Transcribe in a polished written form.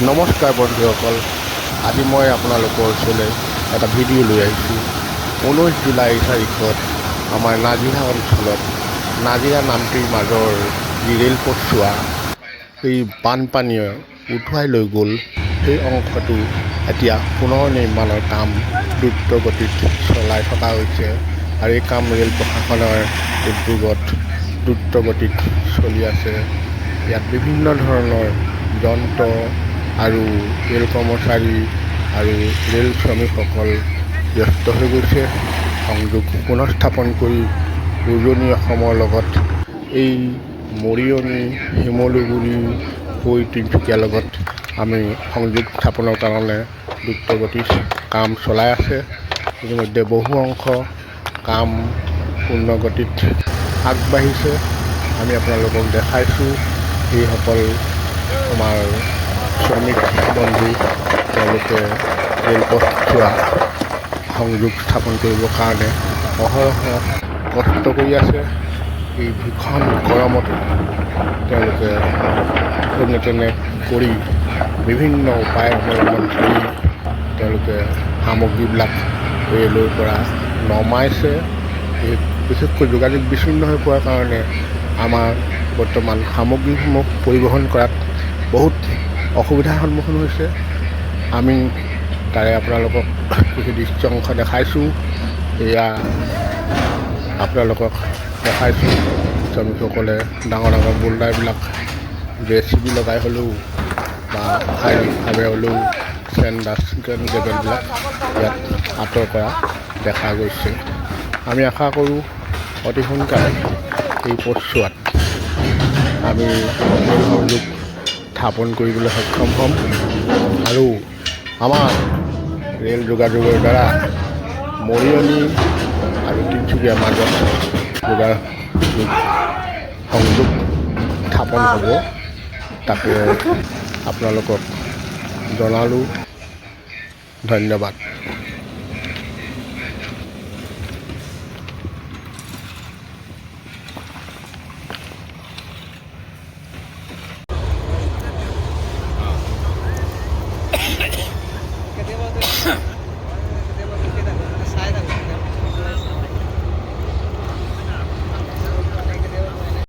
নমস্কাৰ বন্ধুসকল, আজি মই আপোনালোকৰ ওচৰলৈ এটা ভিডিঅ' লৈ আহিছোঁ। 19 জুলাই তাৰিখত আমাৰ নাজিৰা অঞ্চলত নাজিৰা নামটিৰ মাজৰ যি ৰেলপথছোৱা সেই বানপানীয়ে উটুৱাই লৈ গ'ল, সেই অংশটো এতিয়া পুনৰ নিৰ্মাণৰ কাম দ্ৰুত গতিত চলাই থকা হৈছে আৰু এই কাম ৰেল প্ৰশাসনৰ উদ্যোগত দ্ৰুত গতিত চলি আছে। ইয়াত বিভিন্ন ধৰণৰ যন্ত্ৰ আৰু ৰেল কৰ্মচাৰী আৰু ৰেল শ্ৰমিকসকল ব্যস্ত হৈ গৈছে সংযোগ পুনঃস্থাপন কৰি উজনি অসমৰ লগত এই মৰিয়নি, শিমলুগুৰি হৈ তিনিচুকীয়াৰ লগত আমি সংযোগ স্থাপনৰ কাৰণে দ্ৰুতগতিত কাম চলাই আছে। ইতিমধ্যে বহু অংশ কাম পূৰ্ণগতিত আগবাঢ়িছে। আমি আপোনালোকক দেখাইছোঁ এইসকল আমাৰ শ্ৰমিক বন্ধু, তেওঁলোকে ৰেলপথছোৱা সংযোগ স্থাপন কৰিবৰ কাৰণে অহৰহ কষ্ট কৰি আছে। এই ভীষণ গৰমতো তেওঁলোকে যেনে তেনে কৰি বিভিন্ন উপায় অৱলম্বন কৰি তেওঁলোকে সামগ্ৰীবিলাক ৰেলৰ পৰা নমাইছে। এই বিশেষকৈ যোগাযোগ বিচ্ছিন্ন হৈ পোৱাৰ কাৰণে আমাৰ বৰ্তমান সামগ্ৰীসমূহ পৰিবহণ কৰাত বহুত অসুবিধাৰ সন্মুখীন হৈছে। আমি তাৰে আপোনালোকক কিছু দৃশ্য অংশ দেখাইছোঁ। এয়া আপোনালোকক দেখাইছোঁ শ্ৰমিকসকলে ডাঙৰ ডাঙৰ বোল্ডাৰবিলাক JCB লগাই হ'লেও বা শাৰীৰিকভাৱে হ'লেও কেবেলবিলাক ইয়াত আঁতৰ কৰা দেখা গৈছে। আমি আশা কৰোঁ অতি সোনকালে এই পথছোৱাত আমি ৰেল সংযোগ স্থাপন কৰিবলৈ সক্ষম হ'ম আৰু আমাৰ ৰেল যোগাযোগৰ দ্বাৰা মৰিয়নি আৰু তিনিচুকীয়াৰ মাজত সংযোগ স্থাপন হ'ব। তাকে আপোনালোকক জনালোঁ। ধন্যবাদ।